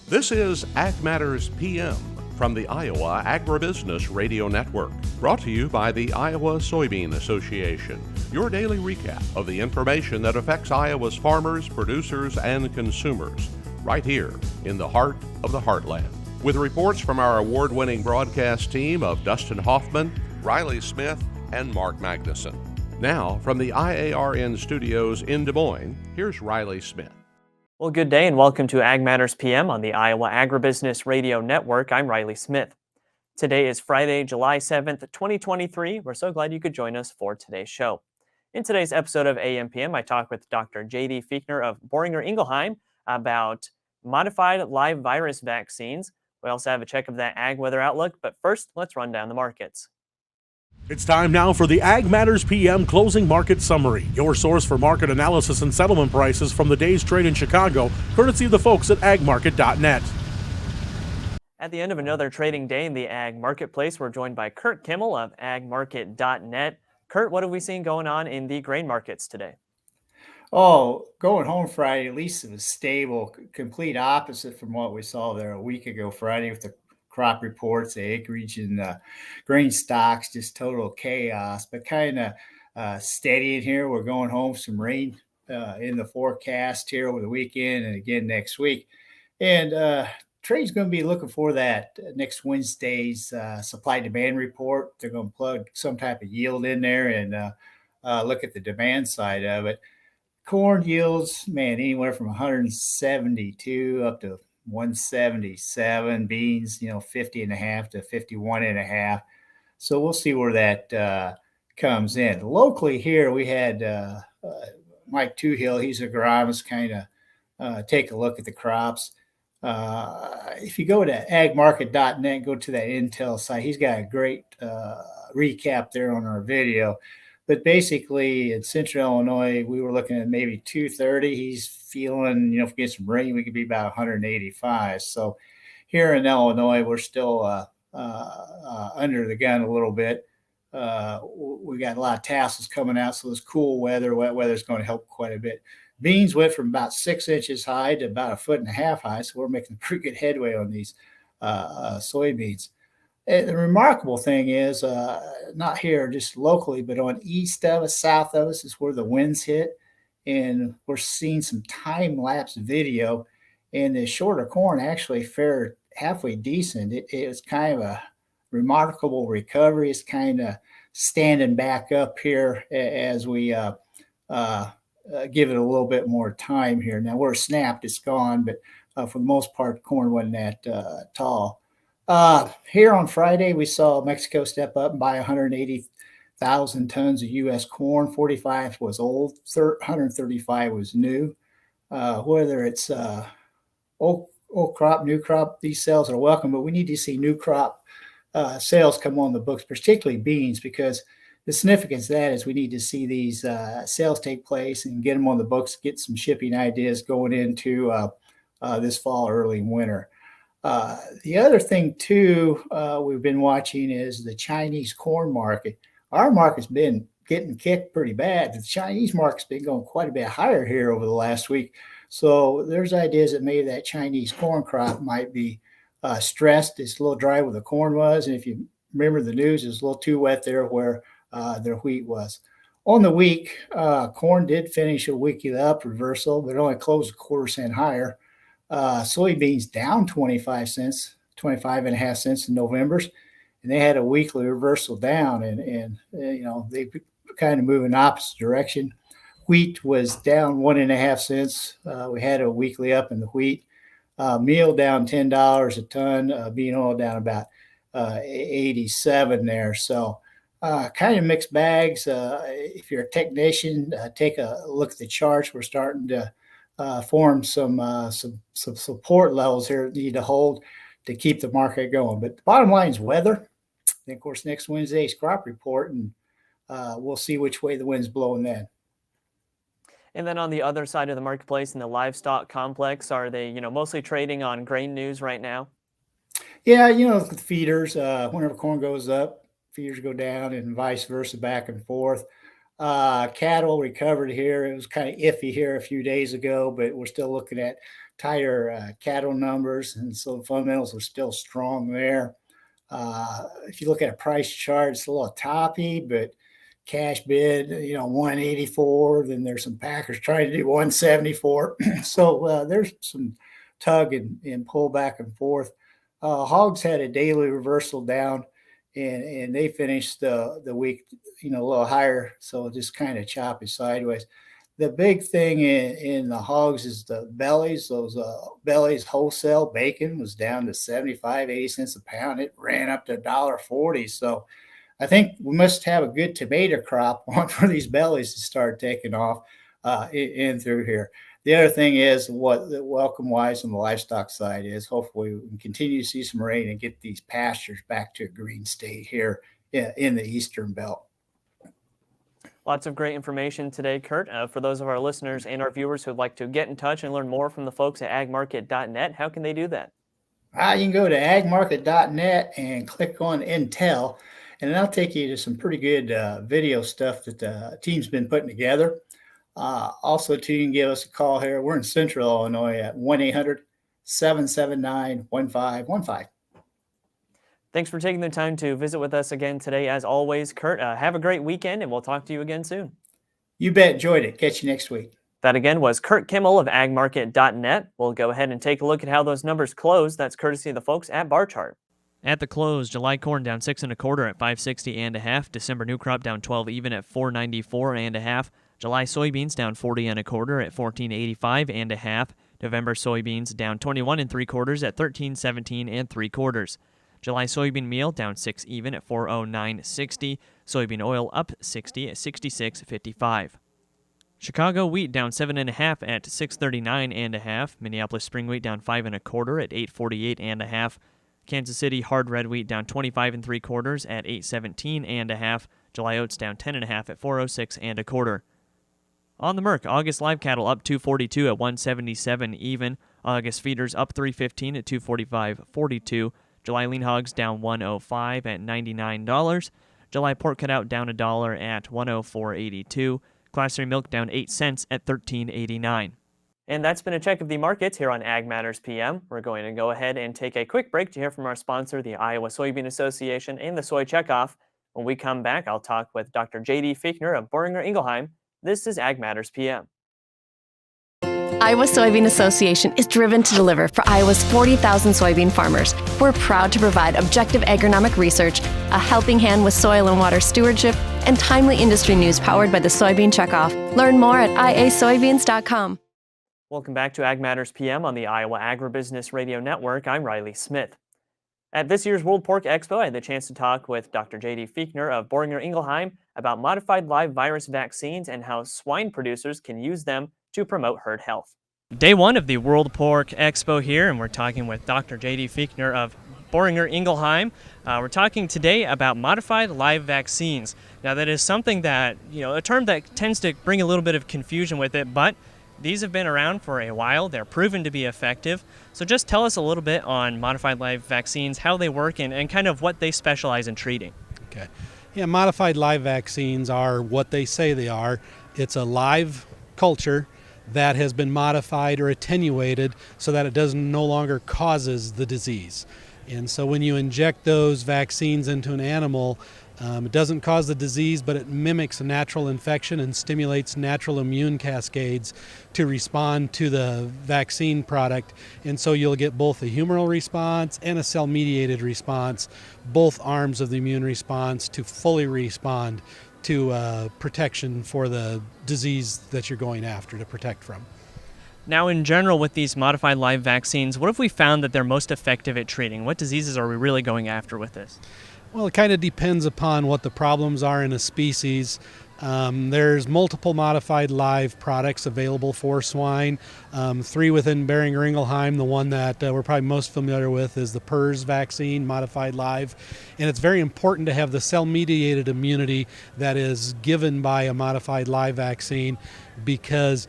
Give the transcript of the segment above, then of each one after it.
This is Ag Matters PM from the Iowa Agribusiness Radio Network, brought to you by the Iowa Soybean Association, your daily recap of the information that affects Iowa's farmers, producers, and consumers, right here in the heart of the heartland. With reports from our award-winning broadcast team of Dustin Hoffman, Riley Smith, and Mark Magnuson. Now, from the IARN studios in Des Moines, here's Riley Smith. Well, good day and welcome to Ag Matters PM on the Iowa Agribusiness Radio Network. I'm Riley Smith. Today is Friday, July 7th, 2023. We're so glad you could join us for today's show. In today's episode of AMPM, I talk with Dr. J.D. Fiechtner of Boehringer Ingelheim about modified live virus vaccines. We also have a check of that ag weather outlook, but first, let's run down the markets. It's time now for the Ag Matters PM Closing Market Summary, your source for market analysis and settlement prices from the day's trade in Chicago, courtesy of the folks at agmarket.net. At the end of another trading day in the ag marketplace, we're joined by Curt Kimmel of agmarket.net. Curt, what have we seen going on in the grain markets today? Oh, going home Friday, at least it was stable, complete opposite from what we saw there a week ago Friday with the crop reports, the acreage and grain stocks, just total chaos, but kind of steady in here. We're going home, some rain in the forecast here over the weekend and again next week. And trade's going to be looking for that next Wednesday's supply demand report. They're going to plug some type of yield in there and look at the demand side of it. Corn yields, man, anywhere from 172 up to 177. Beans, 50 and a half to 51 and a half. So we'll see where that comes in. Locally here, we had Mike Toohill. He's a agronomist, kind of take a look at the crops. If you go to agmarket.net, go to that Intel site, he's got a great recap there on our video. But basically, in central Illinois, we were looking at maybe 230. He's feeling, if we get some rain, we could be about 185. So here in Illinois, we're still under the gun a little bit. We got a lot of tassels coming out, so this cool weather, wet weather is going to help quite a bit. Beans went from about 6 inches high to about 1.5 feet high, so we're making pretty good headway on these soybeans. The remarkable thing is, not here, just locally, but on east of us, south of us is where the winds hit. And we're seeing some time-lapse video. And the shorter corn actually fared halfway decent. It was kind of a remarkable recovery. It's kind of standing back up here as we give it a little bit more time here. Now, we're snapped, it's gone, but for the most part, corn wasn't that tall. Here on Friday, we saw Mexico step up and buy 180,000 tons of U.S. corn. 45 was old, 135 was new. Whether it's old crop, new crop, these sales are welcome, but we need to see new crop sales come on the books, particularly beans, because the significance of that is we need to see these sales take place and get them on the books, get some shipping ideas going into this fall, early winter. The other thing, too, we've been watching is the Chinese corn market. Our market's been getting kicked pretty bad. The Chinese market's been going quite a bit higher here over the last week. So there's ideas that maybe that Chinese corn crop might be stressed. It's a little dry where the corn was. And if you remember the news, it was a little too wet there where their wheat was. On the week, corn did finish a weekly up reversal, but only closed a quarter cent higher. Soybeans down 25 cents, 25 and a half cents in November's, and they had a weekly reversal down, and they kind of move in opposite direction. Wheat was down 1.5 cents. We had a weekly up in the wheat. Meal down $10 a ton. Bean oil down about 87 there. So kind of mixed bags. If you're a technician, take a look at the charts. We're starting to form some support levels here that need to hold to keep the market going. But the bottom line is weather. And of course, next Wednesday's crop report, and we'll see which way the wind's blowing then. And then on the other side of the marketplace in the livestock complex, are they, mostly trading on grain news right now? Yeah, the feeders, whenever corn goes up, feeders go down and vice versa, back and forth. Cattle recovered here. It was kind of iffy here a few days ago, but we're still looking at tighter cattle numbers, and so the fundamentals are still strong there. If you look at a price chart, it's a little toppy, but cash bid, 184. Then there's some packers trying to do 174. So there's some tug and pull back and forth. Hogs had a daily reversal down, and they finished the week, a little higher. So just kind of choppy sideways. The big thing in the hogs is the bellies. Those bellies wholesale bacon was down to 75, 80 cents a pound. It ran up to $1.40. So I think we must have a good tomato crop for these bellies to start taking off in through here. The other thing is what the welcome-wise on the livestock side is. Hopefully we can continue to see some rain and get these pastures back to a green state here in the eastern belt. Lots of great information today, Curt. For those of our listeners and our viewers who would like to get in touch and learn more from the folks at agmarket.net, how can they do that? You can go to agmarket.net and click on Intel, and that'll take you to some pretty good video stuff that the team's been putting together. Also, too, you can give us a call here. We're in Central Illinois at 1-800-779-1515. Thanks for taking the time to visit with us again today. As always, Curt, have a great weekend, and we'll talk to you again soon. You bet. Enjoyed it. Catch you next week. That again was Curt Kimmel of agmarket.net. We'll go ahead and take a look at how those numbers closed. That's courtesy of the folks at Bar Chart. At the close, July corn down 6 1/4 at 560 1/2. December new crop down 12 even at 494 1/2. July soybeans down 40 1/4 at 1485 1/2. November soybeans down 21 3/4 at 1317 3/4. July soybean meal down 6 even at 409.60. Soybean oil up 60 at 66.55. Chicago wheat down 7 1/2 at 639 1/2. Minneapolis spring wheat down 5 1/4 at 848 1/2. Kansas City hard red wheat down 25 3/4 at 817 1/2. July oats down 10 1/2 at 406 1/4. On the Merc, August live cattle up 242 at 177 even. August feeders up 315 at 245.42. July lean hogs down 105 at $99. July pork cutout down $1 at 104.82. Class 3 milk down 8 cents at 13.89. And that's been a check of the markets here on Ag Matters PM. We're going to go ahead and take a quick break to hear from our sponsor, the Iowa Soybean Association, and the Soy Checkoff. When we come back, I'll talk with Dr. J.D. Fiechtner of Boehringer Ingelheim. This is Ag Matters PM. Iowa Soybean Association is driven to deliver for Iowa's 40,000 soybean farmers. We're proud to provide objective agronomic research, a helping hand with soil and water stewardship, and timely industry news powered by the Soybean Checkoff. Learn more at iasoybeans.com. Welcome back to Ag Matters PM on the Iowa Agribusiness Radio Network. I'm Riley Smith. At this year's World Pork Expo, I had the chance to talk with Dr. J.D. Fiechtner of Boehringer Ingelheim about modified live virus vaccines and how swine producers can use them to promote herd health. Day one of the World Pork Expo here, and we're talking with Dr. J.D. Fiechtner of Boehringer Ingelheim. We're talking today about modified live vaccines. Now, that is something that, a term that tends to bring a little bit of confusion with it, but these have been around for a while. They're proven to be effective. So just tell us a little bit on modified live vaccines, how they work, and kind of what they specialize in treating. Okay. Yeah, modified live vaccines are what they say they are. It's a live culture that has been modified or attenuated so that it no longer causes the disease. And so when you inject those vaccines into an animal, it doesn't cause the disease, but it mimics a natural infection and stimulates natural immune cascades to respond to the vaccine product. And so you'll get both a humoral response and a cell-mediated response, both arms of the immune response to fully respond to protection for the disease that you're going after to protect from. Now, in general, with these modified live vaccines, what have we found that they're most effective at treating? What diseases are we really going after with this? Well, it kind of depends upon what the problems are in a species. There's multiple modified live products available for swine. 3 within Boehringer Ingelheim. The one that we're probably most familiar with is the PRRS vaccine, modified live. And it's very important to have the cell-mediated immunity that is given by a modified live vaccine, because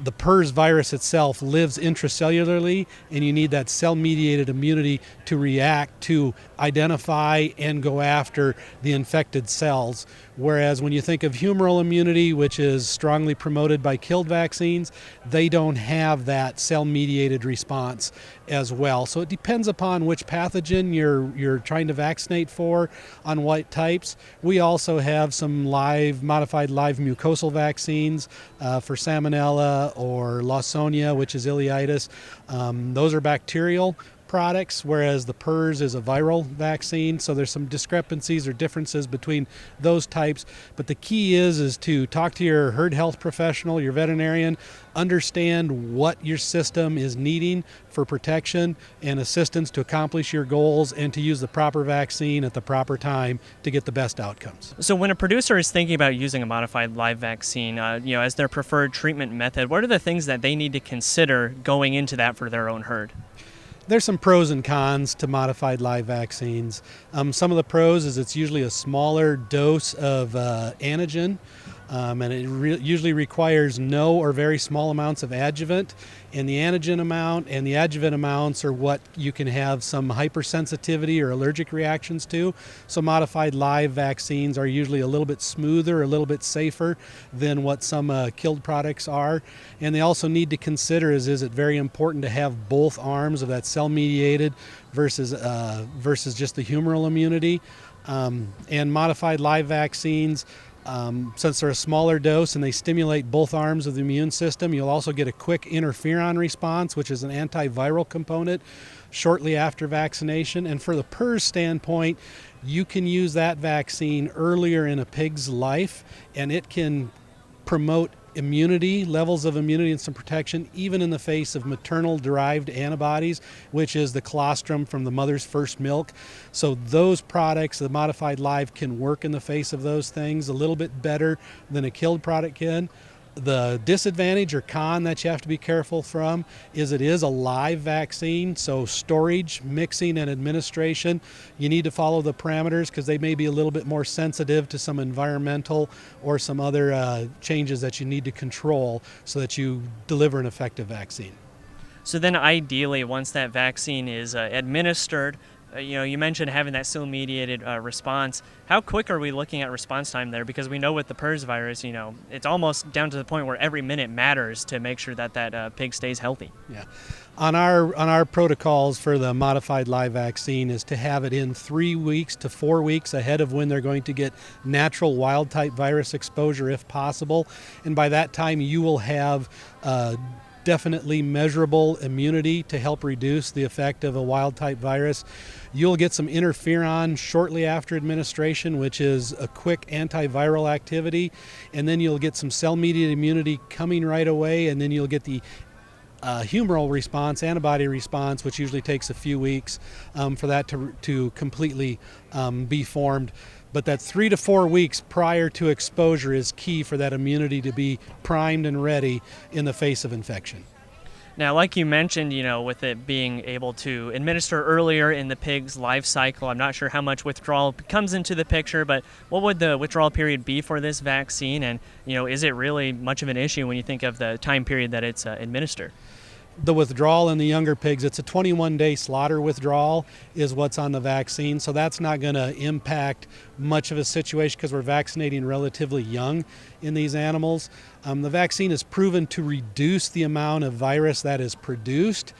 the PRRS virus itself lives intracellularly, and you need that cell-mediated immunity to react to identify and go after the infected cells. Whereas when you think of humoral immunity, which is strongly promoted by killed vaccines, they don't have that cell-mediated response as well. So it depends upon which pathogen you're trying to vaccinate for, on what types. We also have some modified live mucosal vaccines for Salmonella or Lawsonia, which is ileitis. Those are bacterial products, whereas the PRRS is a viral vaccine. So there's some discrepancies or differences between those types. But the key is to talk to your herd health professional, your veterinarian, understand what your system is needing for protection and assistance to accomplish your goals, and to use the proper vaccine at the proper time to get the best outcomes. So when a producer is thinking about using a modified live vaccine, as their preferred treatment method, what are the things that they need to consider going into that for their own herd? There's some pros and cons to modified live vaccines. Some of the pros is it's usually a smaller dose of antigen, and it usually requires no or very small amounts of adjuvant. And the antigen amount and the adjuvant amounts are what you can have some hypersensitivity or allergic reactions to. So modified live vaccines are usually a little bit smoother, a little bit safer than what some killed products are. And they also need to consider is it very important to have both arms of that cell-mediated versus just the humoral immunity. And modified live vaccines, since they're a smaller dose and they stimulate both arms of the immune system, you'll also get a quick interferon response, which is an antiviral component, shortly after vaccination. And for the PRRS standpoint, you can use that vaccine earlier in a pig's life, and it can promote immunity, levels of immunity and some protection, even in the face of maternal-derived antibodies, which is the colostrum from the mother's first milk. So those products, the modified live, can work in the face of those things a little bit better than a killed product can. The disadvantage or con that you have to be careful from is it is a live vaccine, so storage, mixing, and administration, you need to follow the parameters because they may be a little bit more sensitive to some environmental or some other changes that you need to control so that you deliver an effective vaccine. So then ideally, once that vaccine is administered, you mentioned having that cell-mediated response. How quick are we looking at response time there? Because we know with the PRRS virus, it's almost down to the point where every minute matters to make sure that pig stays healthy. Yeah. On our protocols for the modified live vaccine is to have it in 3 weeks to 4 weeks ahead of when they're going to get natural wild-type virus exposure if possible. And by that time, you will have definitely measurable immunity to help reduce the effect of a wild-type virus. You'll get some interferon shortly after administration, which is a quick antiviral activity, and then you'll get some cell-mediated immunity coming right away, and then you'll get the humoral response, antibody response, which usually takes a few weeks for that to completely be formed. But that 3 to 4 weeks prior to exposure is key for that immunity to be primed and ready in the face of infection. Now, like you mentioned, with it being able to administer earlier in the pig's life cycle, I'm not sure how much withdrawal comes into the picture, but what would the withdrawal period be for this vaccine? And, is it really much of an issue when you think of the time period that it's administered? The withdrawal in the younger pigs, it's a 21-day slaughter withdrawal is what's on the vaccine. So that's not going to impact much of a situation because we're vaccinating relatively young in these animals. The vaccine is proven to reduce the amount of virus that is produced.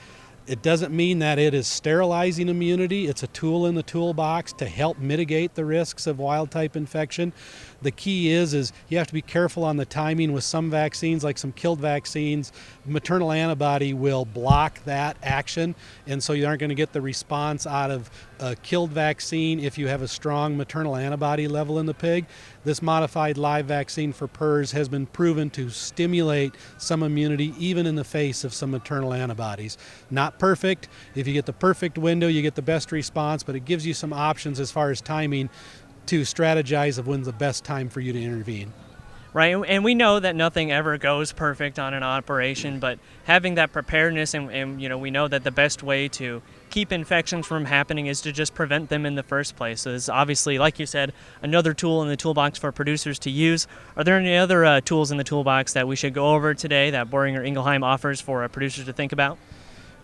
It doesn't mean that it is sterilizing immunity. It's a tool in the toolbox to help mitigate the risks of wild-type infection. The key is you have to be careful on the timing with some vaccines, like some killed vaccines. Maternal antibody will block that action, and so you aren't going to get the response out of a killed vaccine if you have a strong maternal antibody level in the pig. This modified live vaccine for PRRS has been proven to stimulate some immunity even in the face of some maternal antibodies. Not perfect. If you get the perfect window, you get the best response, but it gives you some options as far as timing to strategize of when's the best time for you to intervene. Right, and we know that nothing ever goes perfect on an operation, but having that preparedness and we know that the best way to keep infections from happening is to just prevent them in the first place. So it's obviously, like you said, another tool in the toolbox for producers to use. Are there any other tools in the toolbox that we should go over today that Boehringer Ingelheim offers for producers to think about?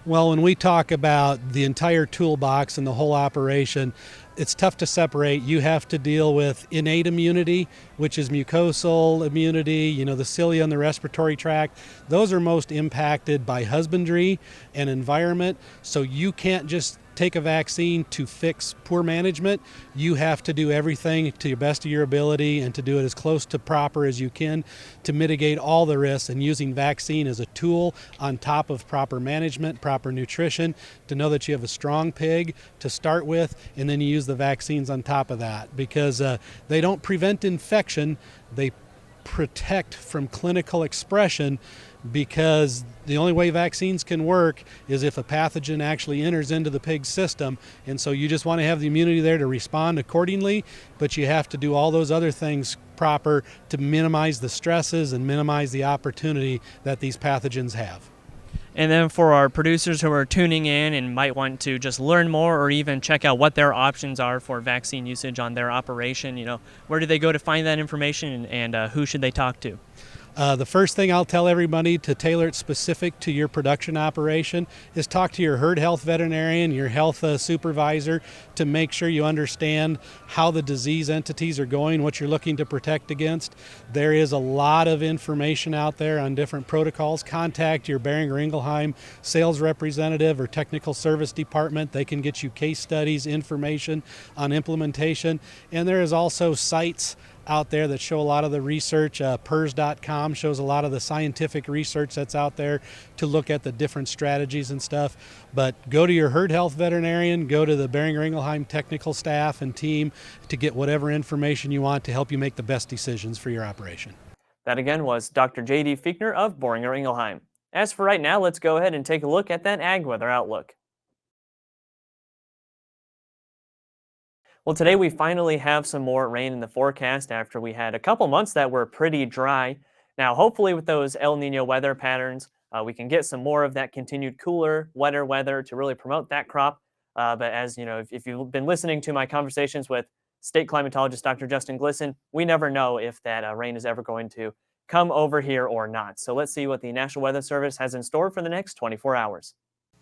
Well, when we talk about the entire toolbox and the whole operation, it's tough to separate. You have to deal with innate immunity, which is mucosal immunity, the cilia and the respiratory tract. Those are most impacted by husbandry and environment. So you can't just take a vaccine to fix poor management. You have to do everything to your best of your ability and to do it as close to proper as you can to mitigate all the risks, and using vaccine as a tool on top of proper management, proper nutrition, to know that you have a strong pig to start with, and then you use the vaccines on top of that, because they don't prevent infection, they protect from clinical expression, because the only way vaccines can work is if a pathogen actually enters into the pig's system. And so you just want to have the immunity there to respond accordingly, but you have to do all those other things proper to minimize the stresses and minimize the opportunity that these pathogens have. And then for our producers who are tuning in and might want to just learn more or even check out what their options are for vaccine usage on their operation, where do they go to find that information, and who should they talk to? The first thing I'll tell everybody to tailor it specific to your production operation is talk to your herd health veterinarian, your health supervisor, to make sure you understand how the disease entities are going, what you're looking to protect against. There is a lot of information out there on different protocols. Contact your Boehringer Ingelheim sales representative or technical service department. They can get you case studies, information on implementation. And there is also sites out there that show a lot of the research. PERS.com shows a lot of the scientific research that's out there to look at the different strategies and stuff. But go to your herd health veterinarian, go to the Boehringer Ingelheim technical staff and team to get whatever information you want to help you make the best decisions for your operation. That again was Dr. J.D. Fiechtner of Boehringer Ingelheim. As for right now, let's go ahead and take a look at that ag weather outlook. Well, today we finally have some more rain in the forecast after we had a couple months that were pretty dry. Now, hopefully with those El Nino weather patterns, we can get some more of that continued cooler, wetter weather to really promote that crop. But as you know, if you've been listening to my conversations with state climatologist Dr. Justin Glisson, we never know if that rain is ever going to come over here or not. So let's see what the National Weather Service has in store for the next 24 hours.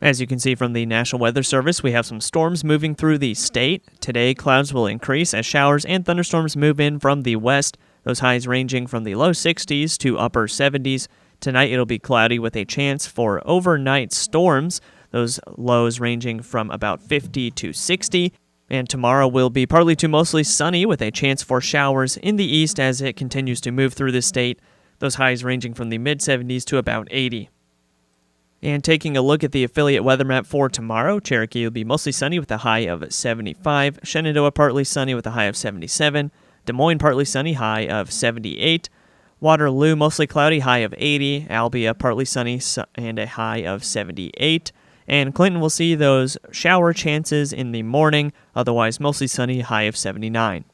As you can see from the National Weather Service, we have some storms moving through the state. Today, clouds will increase as showers and thunderstorms move in from the west, those highs ranging from the low 60s to upper 70s. Tonight, it'll be cloudy with a chance for overnight storms, those lows ranging from about 50 to 60. And tomorrow will be partly to mostly sunny with a chance for showers in the east as it continues to move through the state, those highs ranging from the mid-70s to about 80. And taking a look at the affiliate weather map for tomorrow, Cherokee will be mostly sunny with a high of 75, Shenandoah partly sunny with a high of 77, Des Moines partly sunny, high of 78, Waterloo mostly cloudy, high of 80, Albia partly sunny and a high of 78, and Clinton will see those shower chances in the morning, otherwise mostly sunny, high of 79.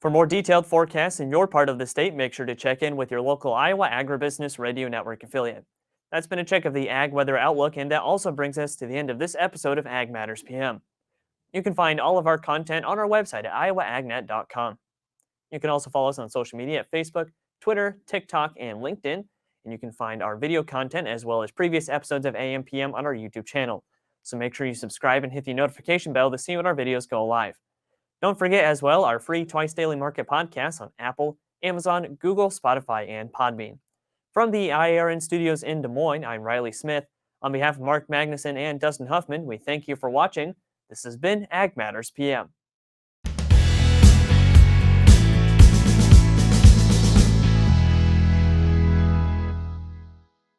For more detailed forecasts in your part of the state, make sure to check in with your local Iowa Agribusiness Radio Network affiliate. That's been a check of the Ag Weather Outlook, and that also brings us to the end of this episode of Ag Matters PM. You can find all of our content on our website at iowaagnet.com. You can also follow us on social media at Facebook, Twitter, TikTok, and LinkedIn, and you can find our video content as well as previous episodes of AMPM on our YouTube channel. So make sure you subscribe and hit the notification bell to see when our videos go live. Don't forget as well our free Twice Daily Market podcast on Apple, Amazon, Google, Spotify, and Podbean. From the IARN studios in Des Moines, I'm Riley Smith. On behalf of Mark Magnuson and Dustin Huffman, we thank you for watching. This has been Ag Matters PM.